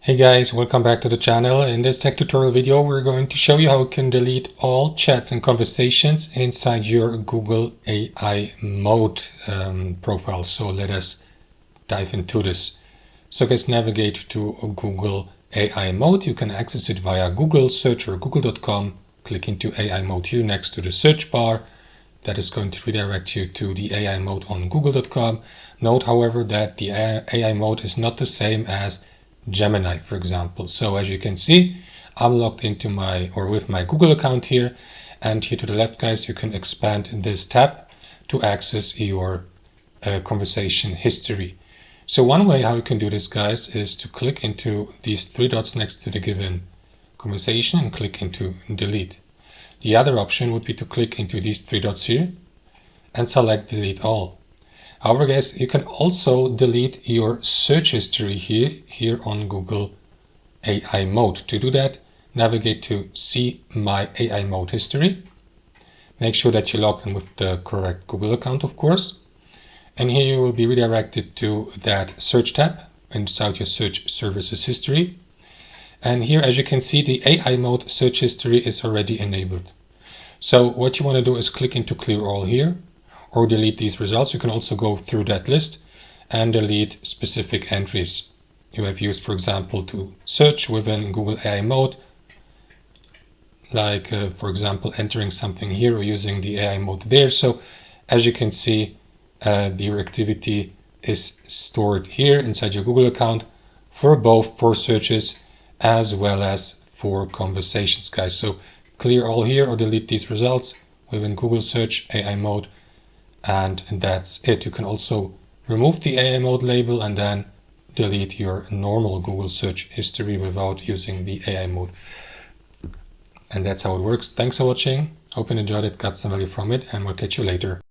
Hey guys, welcome back to the channel. In this tech tutorial video, we're going to show you how you can delete all chats and conversations inside your Google AI Mode profile. So let us dive into this. So guys, navigate to Google AI Mode. You can access it via Google search or google.com. Click into AI Mode here next to the search bar. That is going to redirect you to the AI Mode on google.com. Note, however, that the AI Mode is not the same as Gemini, for example. So as you can see, I'm logged into with my Google account here, and here to the left, guys, you can expand this tab to access your conversation history. So one way how you can do this, guys, is to click into these three dots next to the given conversation and click into delete. The other option would be to click into these three dots here and select delete all. However, guys, you can also delete your search history here on Google AI Mode. To do that, navigate to See My AI Mode History. Make sure that you log in with the correct Google account, of course. And here you will be redirected to that search tab inside your search services history. And here, as you can see, the AI Mode search history is already enabled. So what you want to do is click into clear all here, or delete these results. You can also go through that list and delete specific entries you have used, for example, to search within Google AI Mode, like for example entering something here or using the AI Mode there. So as you can see, your activity is stored here inside your Google account for both for searches as well as for conversations, guys. So clear all here or delete these results within Google Search AI Mode. And that's it. You can also remove the AI Mode label and then delete your normal Google search history without using the AI Mode. And that's how it works. Thanks for watching. Hope you enjoyed it, got some value from it, and we'll catch you later.